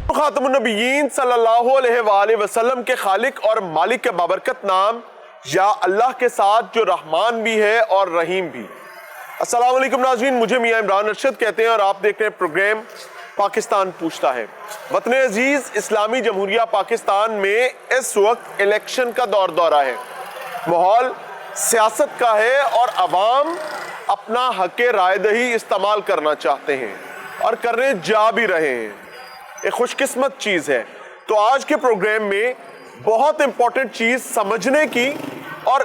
खातमुन्नबिय्यीन सल्लल्लाहु अलैहि वसल्लम के खालिक और मालिक के बाबरकत नाम या अल्लाह के साथ जो रहमान भी है और रहीम भी। अस्सलाम वालेकुम नाज़रीन, मुझे मियां इमरान अरशद कहते हैं और आप देख रहे हैं प्रोग्राम पाकिस्तान पूछता है। वतन अजीज इस्लामी जमहूरिया पाकिस्तान में इस वक्त इलेक्शन का दौर है, माहौल सियासत का है और अवाम अपना हक राय दही इस्तेमाल करना चाहते हैं और करने जा भी रहे हैं। एक खुशकिस्मत चीज़ है। तो आज के प्रोग्राम में बहुत इंपॉर्टेंट चीज़ समझने की और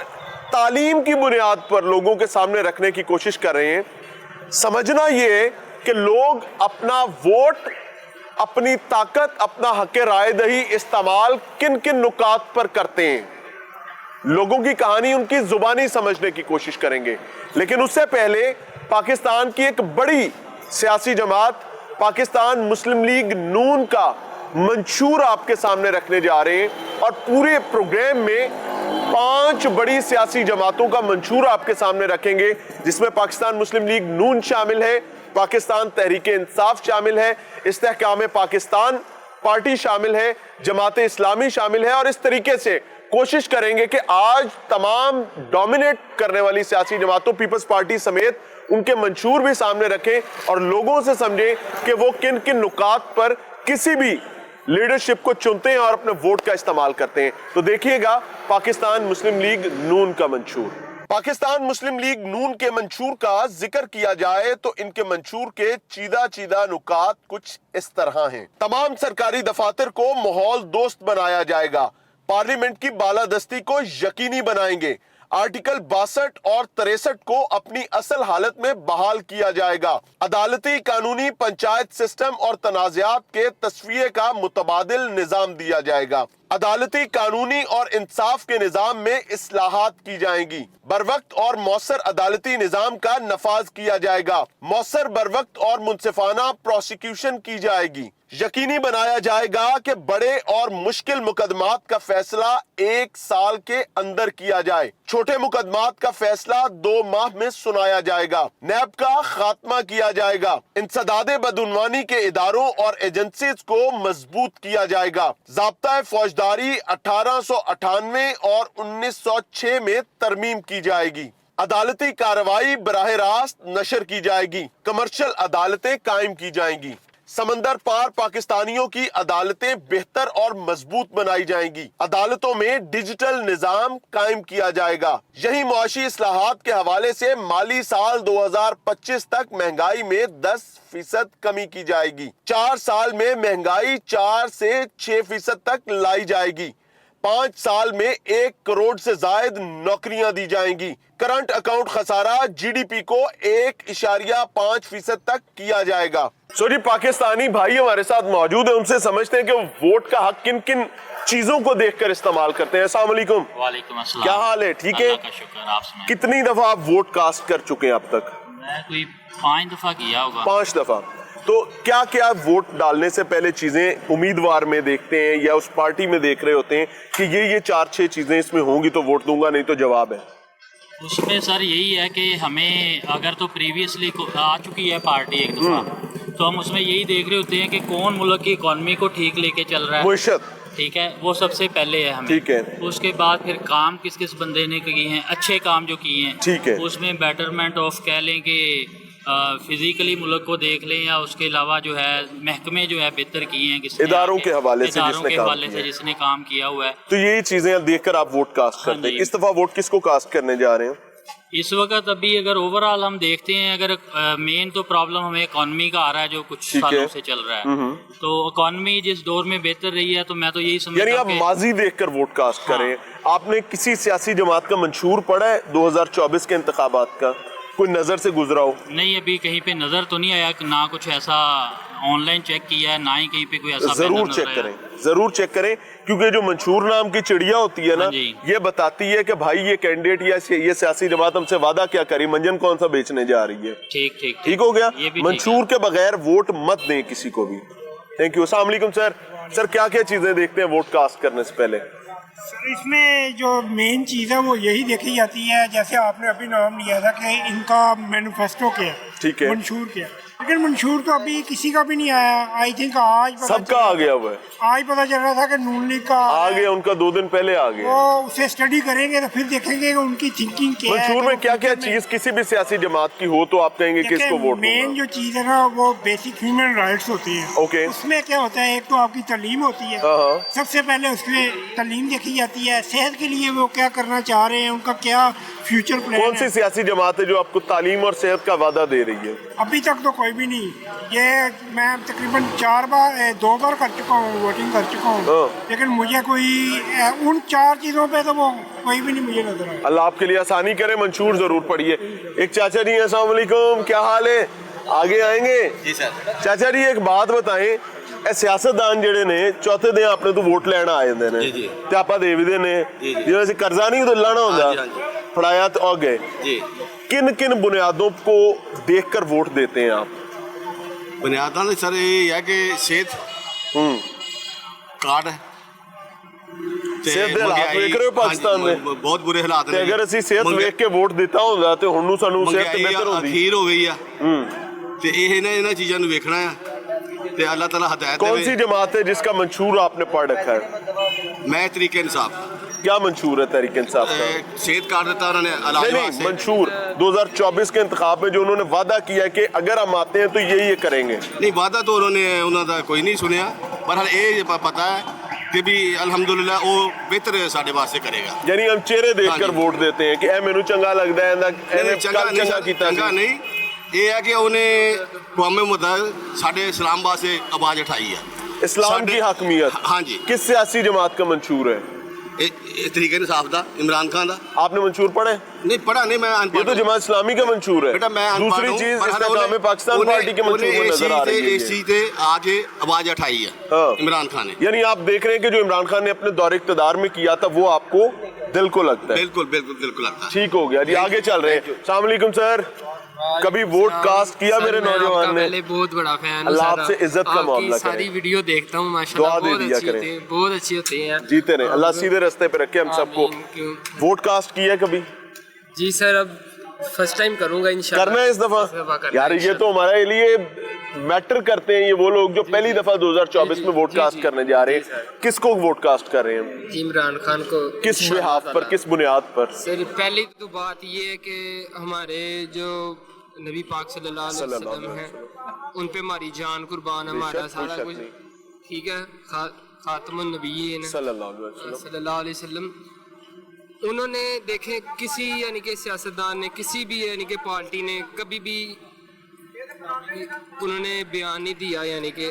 तालीम की बुनियाद पर लोगों के सामने रखने की कोशिश कर रहे हैं। समझना ये कि लोग अपना वोट, अपनी ताकत, अपना हक राय दही इस्तेमाल किन किन नुकात पर करते हैं। लोगों की कहानी उनकी जुबानी समझने की कोशिश करेंगे, लेकिन उससे पहले पाकिस्तान की एक बड़ी सियासी जमात पाकिस्तान मुस्लिम लीग नून का मंशूर आपके सामने रखने जा रहे हैं और पूरे प्रोग्राम में 5 बड़ी सियासी जमातों का मंशूर आपके सामने रखेंगे, जिसमें पाकिस्तान मुस्लिम लीग नून शामिल है, पाकिस्तान तहरीक इंसाफ शामिल है, इस्तेहकाम पाकिस्तान पार्टी शामिल है, जमात इस्लामी शामिल है। और इस तरीके से कोशिश करेंगे कि आज तमाम डोमिनेट करने वाली सियासी जमातों, पीपल्स पार्टी समेत, उनके मंशूर भी सामने रखें और लोगों से समझें कि वो किन किन नुकात पर किसी भी लीडरशिप को चुनते हैं और अपने वोट का इस्तेमाल करते हैं। तो देखिएगा पाकिस्तान मुस्लिम लीग नून का मंशूर। पाकिस्तान मुस्लिम लीग नून के मंशूर का जिक्र किया जाए तो इनके मंशूर के चीदा नुकात कुछ इस तरह हैं। तमाम सरकारी दफातर को माहौल दोस्त बनाया जाएगा, पार्लियामेंट की बालादस्ती को यकीनी बनाएंगे, आर्टिकल 62 और 63 को अपनी असल हालत में बहाल किया जाएगा, अदालती कानूनी पंचायत सिस्टम और तनाज़ात के तस्वीर का मुतबादिल निज़ाम दिया जाएगा, अदालती कानूनी और इंसाफ के निज़ाम में इस्लाहात की जाएंगी, बरवक्त और मौसर अदालती निज़ाम का नफाज किया जाएगा, मौसर बरवक्त और मुनसिफाना प्रोसिक्यूशन की जाएगी, यकीनी बनाया जाएगा कि बड़े और मुश्किल मुकदमात का फैसला 1 साल के अंदर किया जाए, छोटे मुकदमात का फैसला 2 माह में सुनाया जाएगा, नैब का खात्मा किया जाएगा, इंसदादे बदउनवानी के इदारों और एजेंसीज को मजबूत किया जाएगा, ज़ाब्ता फौजदारी 1898 और 1906 में तरमीम की जाएगी, अदालती कार्रवाई बराह रास्त नशर की जाएगी, कमर्शियल अदालतें कायम की जाएंगी, समंदर पार पाकिस्तानियों की अदालतें बेहतर और मजबूत बनाई जाएंगी, अदालतों में डिजिटल निजाम कायम किया जाएगा। यही मुआशी इस्लाहात के हवाले से माली साल 2025 तक महंगाई में 10% कमी की जाएगी, 4 साल में महंगाई 4 से 6% तक लाई जाएगी, 5 साल में 1 करोड़ से जायद नौकरियां दी जाएंगी, करंट अकाउंट खसारा जीडीपी को 1.5% तक किया जाएगा। जी, पाकिस्तानी भाई हमारे साथ मौजूद है, उनसे समझते हैं कि वोट का हक किन किन चीजों को देखकर इस्तेमाल करते हैं। अस्सलाम वालेकुम। वालेकुम अस्सलाम। क्या हाल है? ठीक है, कितनी दफा आप वोट कास्ट कर चुके हैं अब तक? मैं कोई 5 दफा किया होगा। 5 दफा। तो क्या क्या वोट डालने से पहले चीजें उम्मीदवार में देखते हैं या उस पार्टी में देख रहे होते हैं कि ये 4-6 चीजें इसमें होंगी तो वोट दूंगा, नहीं तो जवाब है? उसमें सर यही है कि हमें अगर तो प्रीवियसली आ चुकी है पार्टी एक दफा, तो हम उसमें यही देख रहे होते हैं कि कौन मुल्क की इकॉनमी को ठीक लेके चल रहा है, ठीक है, वो सबसे पहले है हमें, ठीक है। उसके बाद फिर काम किस किस बंदे ने किए हैं, अच्छे काम जो किए हैं, ठीक है, उसमें बेटरमेंट ऑफ कह लें कि फिजिकली मुल्क को देख लें, या उसके अलावा जो है महकमे जो है बेहतर किए हैं, किसने इदारों के हवाले से जिसने काम किया हुआ है। तो यही चीजें देखकर आप वोट कास्ट करते हैं। इस दफा वोट किसको कास्ट करने जा रहे हैं? इस वक्त अभी अगर ओवरऑल हम देखते हैं, अगर मेन तो प्रॉब्लम हमें इकॉनमी का आ रहा है जो कुछ सालों से चल रहा है, तो इकॉनमी जिस दौर में बेहतर रही है, तो मैं तो यही समझता हूं कि आप माजी देखकर वोट कास्ट करें। आपने किसी सियासी जमात का मंशूर पढ़ा है 2024 के इंतखाबात का? कोई नजर से गुजरा हो? नहीं, अभी कहीं पे नजर तो नहीं आया, ना कुछ ऐसा ऑनलाइन चेक किया है, ना ही कहीं पे कोई ऐसा। जरूर चेक करें, जरूर चेक करें, क्योंकि जो मंशूर नाम की चिड़िया होती है ना, ये बताती है कि भाई ये कैंडिडेट या ये सियासी जमात हमसे वादा क्या करी, मंजन कौन सा बेचने जा रही है। ठीक हो गया। मंशूर के बगैर वोट मत दें किसी को भी। Thank you. अस्सलाम वालेकुम सर। सर क्या क्या चीजें देखते हैं वोट कास्ट करने से पहले? सर इसमें जो मेन चीज़ है वो यही देखी जाती है, जैसे आपने अभी नाम लिया था कि इनका मैनिफेस्टो क्या है, ठीक है, मंशूर क्या है। لیکن منشور تو ابھی کسی کا بھی نہیں آیا. آئی تھنک آج سب کا آ گیا ہوا ہے, آج پتا چل رہا تھا کہ نون لیگ کا آ گیا, ان کا 2 دن پہلے آ گیا. وہ اسے اسٹڈی کریں گے تو پھر دیکھیں گے کہ ان کی تھنکنگ کیا ہے. منشور میں کیا کیا چیز کسی بھی سیاسی جماعت کی ہو تو آپ کہیں گے کس کو ووٹ دوں مین گا؟ جو چیز ہے نا وہ بیسک ہیومن رائٹس ہوتی ہیں. اوکے. اس میں کیا ہوتا ہے, ایک تو آپ کی تعلیم ہوتی ہے, سب سے پہلے اس میں تعلیم دیکھی جاتی ہے. صحت کے لیے وہ کیا کرنا چاہ رہے ہیں, ان کا کیا فیوچر پلان ہے. کون سی سیاسی جماعت ہے جو آپ کو تعلیم اور صحت کا وعدہ دے رہی ہے؟ ابھی تک تو کوئی بھی نہیں. یہ میں تقریباً 2 بار کر چکا ہوں, ووٹنگ کر چکا ہوں, لیکن مجھے کوئی ان 4 چیزوں پہ تو وہ کوئی بھی نہیں مجھے نظر آیا. اللہ آپ کے لیے آسانی کرے, منشور ضرور پڑھیے. ایک چاچا جی, السلام علیکم, کیا حال ہے؟ آگے آئیں گے جی سر. چاچا جی ایک بات بتائیں, ਇਹ ਸਿਆਸਤਦਾਨ ਜਿਹੜੇ ਨੇ ਚੌਥੇ ਦਿਨ ਆਪਣੇ ਤੋਂ ਵੋਟ ਲੈਣ ਆ ਜਾਂਦੇ ਨੇ ਤੇ ਆਪਾਂ ਦੇ ਵੀ ਦਿੰਦੇ ਨੇ, ਜਿਵੇਂ ਅਸੀਂ ਕਰਜ਼ਾ ਨਹੀਂ ਉਦੋਂ ਲਾਣਾ ਹੁੰਦਾ, ਫੜਾਇਆ तो आ गए. किन किन बुनियादों को देखकर वोट देते हैं आप? बुनियादा तो सर ये है कि सेहत कार्ड ਸਿਹਤ ਦੇ ਹਾਲਾਤ ਵੇਖ ਰਹੇ ਹੋ ਪਾਕਿਸਤਾਨ ਦੇ, ਬਹੁਤ ਬੁਰੇ ਹਾਲਾਤ ਤੇ ਨੇ. ਅਗਰ ਅਸੀਂ ਸਿਹਤ ਵੇਖ ਕੇ ਵੋਟ ਦਿੱਤਾ ਹੁੰਦਾ ਤੇ ਹੁਣ ਨੂੰ ਸਾਨੂੰ ਸਿਹਤ ਬਿਹਤਰ ਹੁੰਦੀ. ਅਖੀਰ ਹੋ ਗਈ ਆ ਤੇ ਇਹ ਇਹਨਾਂ ਚੀਜ਼ਾਂ ਨੂੰ ਵੇਖਣਾ ਆ ਤੇ ਅੱਲਾਹ ਤਾਲਾ ਹਦਾਇਤ कौन देवे. सी जमात है जिसका मंशूर आपने पढ़ रखा है? मैं तरीके इंसाफ. क्या मंशूर है तहरीक इंसाफ का? सेहत कार्ड देता उन्होंने इलाज नहीं वास्ते. मंशूर 2024 के इंतखाब में जो उन्होंने वादा किया कि अगर हम आते हैं तो ये करेंगे. नहीं वादा तो उन्होंने कोई नहीं सुनिया, पर ये पता है कि भी अल्हम्दुलिल्लाह वो बेहतर साढ़े वास्ते करेगा. यानी हम चेहरे देखकर वोट देते हैं कि ए मैनू चंगा लगता है, चंगा नहीं, ये है कि उन्हें कौमे मुताबिक साढ़े इस्लाम वास्ते आवाज उठाई है. इस्लाम की हकमियत. हाँ जी. किस सियासी जमात का मंशूर है? तरीके इंसाफ दा, इमरान खान दा. आपने मंशूर पढ़े? नहीं पढ़ा नहीं, मैं ये तो जमात इस्लामी का मंशूर है. बेटा मैं दूसरी चीज इस्तेकाम पाकिस्तान पार्टी के मंशूर में नजर आ रही है. इस चीज पे आके आवाज उठाई है इमरान खान ने. यानी आप देख रहे हैं कि जो इमरान खान ने अपने दौरे इक़्तिदार में किया था वो आपको दिल को लगता है. बिल्कुल बिल्कुल बिल्कुल लगता है. ठीक हो गया जी, आगे चल रहे हैं. अस्सलाम वालेकुम सर, कभी वोट कास्ट किया मेरे नौजवान ने? पहले बहुत बड़ा फैन अल्लाह आपसे इज्जत का मामला करे. सारी वीडियो देखता हूँ माशाल्लाह, दुआ दे दिया करें. बहुत अच्छी होती हैं. जीते रहे, अल्लाह सीधे रास्ते पे रखे हम सबको. वोट कास्ट किया कभी? जी सर, अब फर्स्ट टाइम करूँगा इंशाल्लाह. करना है इस दफा यार, ये तो हमारे लिए मैटर करते हैं ये वो लोग जो पहली दफा 2024 में वोट कास्ट करने जा रहे हैं. किसको वोट कास्ट कर रहे हैं? इमरान खान को. किस बिहाफ पर, किस बुनियाद पर? सर पहली तो बात ये है कि हमारे जो नबी पाक सल्लल्लाहु अलैहि वसल्लम हैं, उन पे हमारी जान कुर्बान है, हमारा सारा कुछ ठीक है. खातमुन नबीय्यीन सल्लल्लाहु अलैहि वसल्लम, उन्होंने देखें किसी यानी कि सियासतदान ने, किसी भी यानी कि पार्टी ने कभी भी उन्होंने बयान नहीं दिया. यानी कि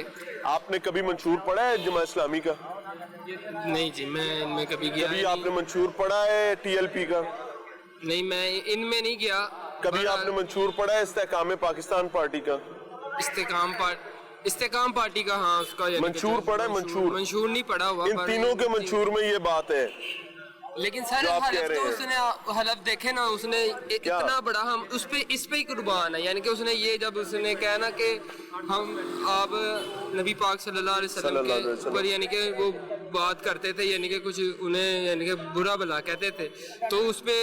आपने कभी मंशूर पढ़ा है जमात इस्लामी का? नहीं जी, मैं इनमें कभी गया कभी नहीं. आपने मंशूर पढ़ा है TLP का? नहीं, मैं इनमें नहीं गया. कभी आपने मंशूर पढ़ा है इस्तेकाम पाकिस्तान पार्टी का? इस्तेकाम पार्टी का, हाँ उसका मंशूर पढ़ा है? मंशूर नहीं पढ़ा हुआ. इन तीनों के मंशूर में ये बात है. लेकिन सर हलफ तो उसने हलफ देखे ना, उसने इतना बड़ा हम उस पे ही कुर्बान है. यानी कि उसने ये जब उसने कहा ना कि हम आप नबी पाक सल्लल्लाहु अलैहि वसल्लम के ऊपर यानी कि वो बात करते थे, यानी कि कुछ उन्हें यानी कि बुरा भला कहते थे, तो उस पे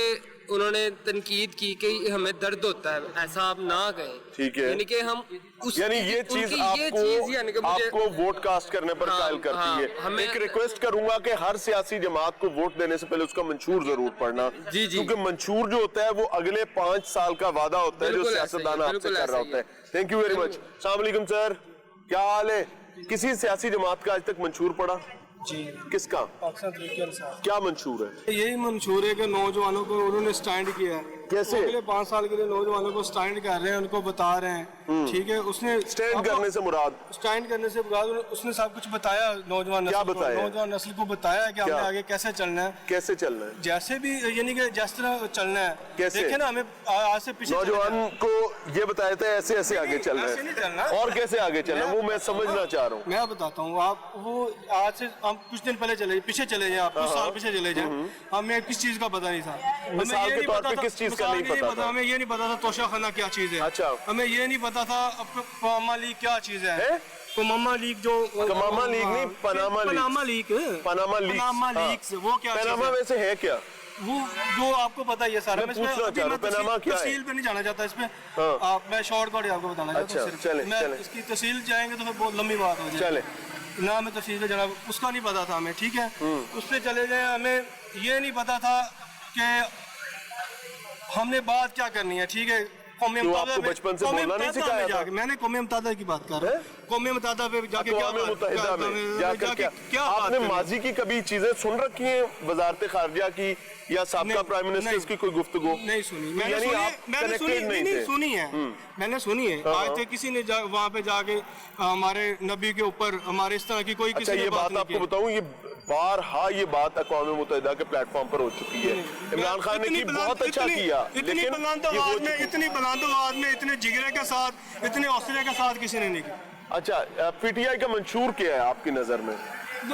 उन्होंने तनकीद की कि हमें दर्द होता है, ऐसा आप ना कहें. ठीक है. यानी कि हम उस यानी ये चीज आपको वोट कास्ट करने पर कायल करती है. एक रिक्वेस्ट करूंगा कि हर सियासी जमात को वोट देने से पहले उसका मंशूर जरूर पढ़ना, क्योंकि मंशूर जो होता है वो अगले 5 साल का वादा होता है जो सियासतदान आपसे कर रहा होता है. Thank you very much. अस्सलाम वालेकुम सर, क्या हाल है? किसी सियासी जमात का आज तक मंशूर पढ़ा? जी. किसका? पाकिस्तान तहरीक इंसाफ. क्या मंशूर है? यही मंशूर है कि नौजवानों को उन्होंने स्टैंड किया है. कैसे? अगले 5 साल के लिए नौजवानों को स्टैंड कर रहे हैं, उनको बता रहे हैं. ठीक है, उसने स्टैंड करने से मुराद? स्टैंड करने से मुराद उसने सब कुछ बताया नौजवान नस्ल को बताया कि हमें आगे कैसे चलना है. कैसे चलना है? जैसे भी यानी कि जिस तरह चलना है. कैसे? देखे ना, हमें आज से पीछे नौजवान को ये बताया था ऐसे ऐसे आगे चलना ऐसे नहीं चलना. और कैसे आगे चलना वो मैं समझना चाह रहा हूँ. मैं बताता हूँ. आप वो आज से हम कुछ दिन पहले पीछे चले जाए, आप कुछ साल पीछे चले जाए, हमें किस चीज का पता नहीं था. मिसाल के तौर पे किस चीज का नहीं पता था? हमें ये नहीं पता था तोशा खाना क्या चीज है. अच्छा. हमें ये नहीं पता था पनामा लीग क्या चीज है. पनामा लीग जो पनामा लीग नहीं, Panama league. Panama league. Panama league. Panama league वो क्या? पनामा वैसे है क्या? वो जो आपको पता ही है सारा, मैं पूछना चाह रहा हूं, पनामा क्या है? तहसील पे नहीं जाना चाहता इसमें। हाँ। मैं शॉर्ट कट आपको बताना चाहता अच्छा, हूँ सिर्फ। चले, मैं चले। इसकी तहसील जाएंगे तो फिर बहुत लंबी बात हो चले। जाएगी ना, मैं तहसील पे जाना उसका नहीं पता था हमें, ठीक है। उस पे चले गए, हमें ये नहीं पता था कि हमने बात क्या करनी है, ठीक है। कौमी क्यों, मुतादा आपको में- बचपन से कौमी बोलना नहीं मुतादा सिखाया में था? जाके, मैंने कौमी मुतादा की बात कर रहा हूँ। कौमी मुतादा पे जाके क्या अक़वाम मुत्तहिदा में जाकर क्या बात आपने करनी है? माजी की कभी चीजें सुन रखी हैं वजारत खारजा की या साबका नहीं, प्राइम मिनिस्टर नहीं। की कोई गुफ्तगू? नहीं सुनी मैंने, यानी सुनी आप मैंने सुनी connected नहीं नहीं थे? सुनी है, मैंने सुनी है। आज तक किसी ने वहाँ पे जाके हमारे नबी के ऊपर हमारे इस तरह की कोई अच्छा, किसी ने ये बात नहीं आपको की। बताऊं, ये बारहा ये बात अक़वाम मुत्तहिदा के प्लेटफॉर्म पर हो चुकी है। इमरान खान ने इतनी की बुलंद- बहुत अच्छा इतनी- किया, इतनी लेकिन बुलंद ये हो आवाज में, चुकी- इतनी बुलंद आवाज में, इतने जिगरे के साथ, इतने हौसले के साथ किसी ने नहीं की। अच्छा, पीटीआई का मंशूर क्या है आपकी नजर में?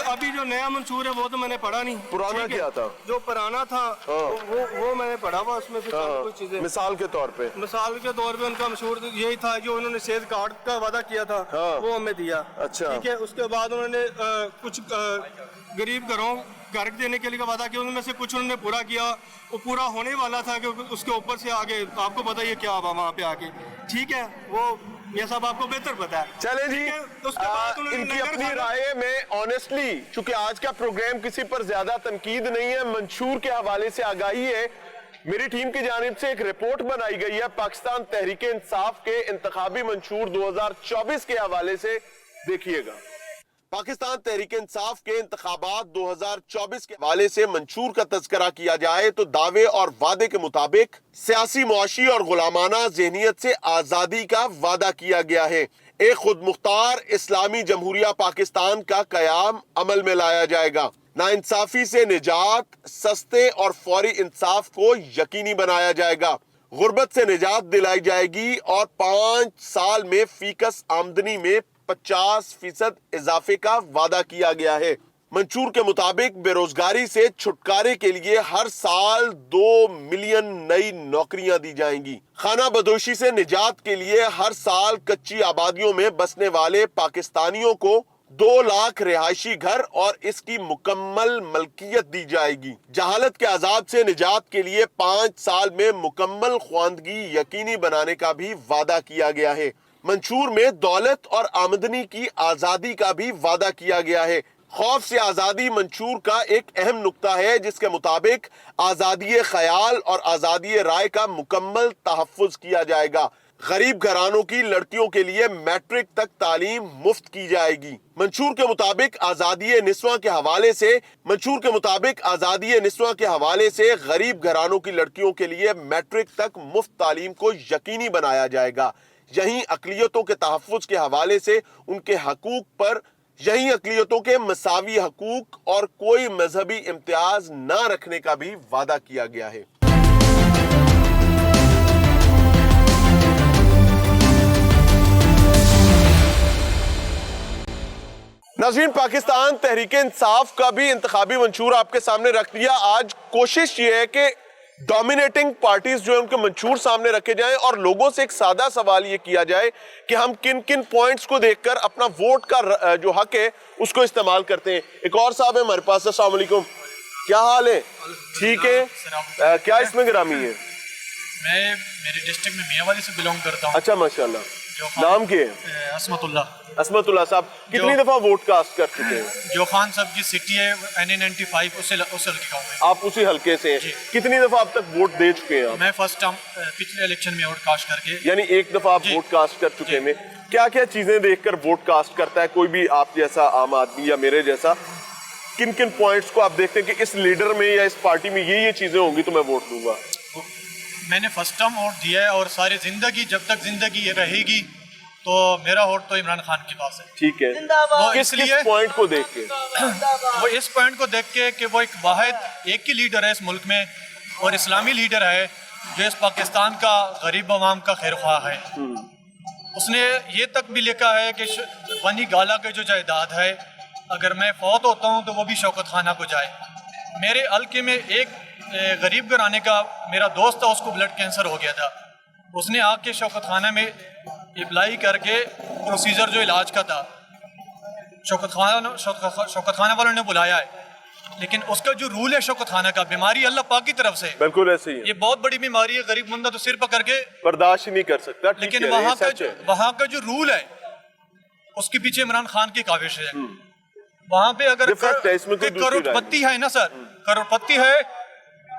अभी जो नया मंशूर है वो तो मैंने पढ़ा नहीं। पुराना ठीक है? क्या था? जो पुराना था वो मैंने पढ़ा हुआ, उसमें फिर हाँ, कुछ चीजें मिसाल के तौर पे मिसाल के तौर पे उनका मशहूर यही था, जो उन्होंने सेहत कार्ड का वादा किया था हाँ। वो हमें दिया। अच्छा। ठीक है, उसके बाद उन्होंने कुछ गरीब घरों घर देने के लिए का वादा किया, उनमें से कुछ उन्होंने पूरा किया, वो पूरा होने वाला था कि उसके ऊपर से आगे आपको पता ही है क्या हुआ वहाँ पे आके। ठीक है, वो ये सब आपको बेहतर पता है। चले जी, ठीक है, उसके बाद उन्होंने इनकी लंगर अपनी खाना- राय में ऑनेस्टली, चूंकि आज का प्रोग्राम किसी पर ज्यादा तनकीद नहीं है, मंशूर के हवाले से आगाही है। मेरी टीम की जानिब से एक रिपोर्ट बनाई गई है पाकिस्तान तहरीक इंसाफ के इंतखाबी मंशूर 2024 के हवाले से, देखिएगा। पाकिस्तान तहरीक इंसाफ के इंतखाबात 2024 के हवाले से मंशूर का तज़किरा किया जाए तो दावे और वादे के मुताबिक सियासी, मुआशी और गुलामाना ज़हनियत से आज़ादी का वादा किया गया है। एक खुद मुख्तार इस्लामी जमहूरिया पाकिस्तान का कयाम अमल में लाया जाएगा। नाइंसाफी से निजात, सस्ते और फौरी इंसाफ को यकीनी बनाया जाएगा। गुर्बत से निजात दिलाई जाएगी और 5 साल में फीकस आमदनी में 50% इजाफे का वादा किया गया है। मंशूर के मुताबिक बेरोजगारी से छुटकारे के लिए हर साल 2 मिलियन नई नौकरियां दी जाएंगी। खाना बदोशी से निजात के लिए हर साल कच्ची आबादियों में बसने वाले पाकिस्तानियों को 2 लाख रिहायशी घर और इसकी मुकम्मल मलकियत दी जाएगी। जहालत के अजाब से निजात के लिए 5 साल में मुकम्मल ख्वानदगी यकीनी बनाने का भी वादा किया गया है। मंशूर में दौलत और आमदनी की आजादी का भी वादा किया गया है। खौफ से आजादी मंशूर का एक अहम नुक्ता है, जिसके मुताबिक आजादी ख्याल और आजादी राय का मुकम्मल तहफ़्फ़ुज़ किया जाएगा। गरीब घरानों की लड़कियों के लिए मैट्रिक तक तालीम मुफ्त की जाएगी। मंशूर के मुताबिक आजादी निस्वां के हवाले से गरीब घरानों की लड़कियों के लिए मैट्रिक तक मुफ्त तालीम को यकीनी बनाया जाएगा। यहीं अक़लियतों के तहफ़्फ़ुज़ के हवाले से उनके हकूक़ पर अक़लियतों के मसावी हकूक़ और कोई मजहबी इम्तियाज न रखने का भी वादा किया गया है। नाज़रीन, पाकिस्तान तहरीक इंसाफ का भी इंतखाबी मंशूर आपके सामने रख दिया। आज कोशिश ये है कि डोमिनेटिंग पार्टीज जो है उनके मंशूर सामने रखे जाएं और लोगों से एक सादा सवाल ये किया जाए कि हम किन किन पॉइंट्स को देखकर अपना वोट का जो हक है उसको इस्तेमाल करते हैं। एक और साहब है हमारे पास। अस्सलाम वालेकुम, क्या हाल है? ठीक है। क्या इसमें गिरामी है? मैं मेरे डिस्ट्रिक्ट में मियाँवाली से बिलोंग करता हूँ। अच्छा, माशाल्लाह। नाम क्या है? असमतुल्लाह साहब कितनी दफा वोट कास्ट कर चुके हैं? जो खान साहब की सिटी है NA95 उस हल्के का हूँ। आप उसी हल्के से हैं। कितनी दफा अब तक वोट दे चुके हैं आप? मैं फर्स्ट टाइम पिछले इलेक्शन में वोट कास्ट करके। यानी एक दफा आप वोट कास्ट कर चुके हैं। क्या क्या चीजें देखकर वोट कास्ट करता है कोई भी आप जैसा आम आदमी या मेरे जैसा? किन किन पॉइंट्स को आप देखते हैं कि इस लीडर में या इस पार्टी में ये चीजें होंगी तो मैं वोट दूंगा? मैंने फर्स्ट टाइम वोट दिया है और सारी जिंदगी जब तक जिंदगी रहेगी तो मेरा वोट तो इमरान खान के पास है। ठीक है। वो किस पॉइंट को देख के? वो इस पॉइंट को देख के कि वो एक वाहिद एक ही लीडर है इस मुल्क में और इस्लामी लीडर है जो इस पाकिस्तान का गरीब अवाम का खैर ख्वाह है। उसने ये तक भी लिखा है कि बनी गाला के जो जायदाद है अगर मैं फौत होता हूँ तो वो भी शौकत खाना को जाए। मेरे हल्के में एक गरीब घराने का मेरा दोस्त था, उसको ब्लड कैंसर हो गया था। उसने आके शौकत खाना में अप्लाई करके प्रोसीजर जो इलाज का था शौकत खाना वालों ने बुलाया है لیکن اس کا جو رول ہے شوکت خانہ کا، بیماری اللہ پاک کی طرف سے، بالکل ایسے ہی ہے، یہ بہت بڑی بیماری ہے، غریب بندہ تو سر پکڑ کے برداشت ہی نہیں کر سکتا. ٹھیک لیکن ہے، یہ وہاں کا سچ ہے. وہاں کا جو رول ہے اس کے پیچھے عمران خان کی کاوش ہے. وہاں پہ اگر یہ fact ہے، اس میں کوئی دوسری کروڑ رائے پتی ہے نا سر، کروڑ پتی ہے،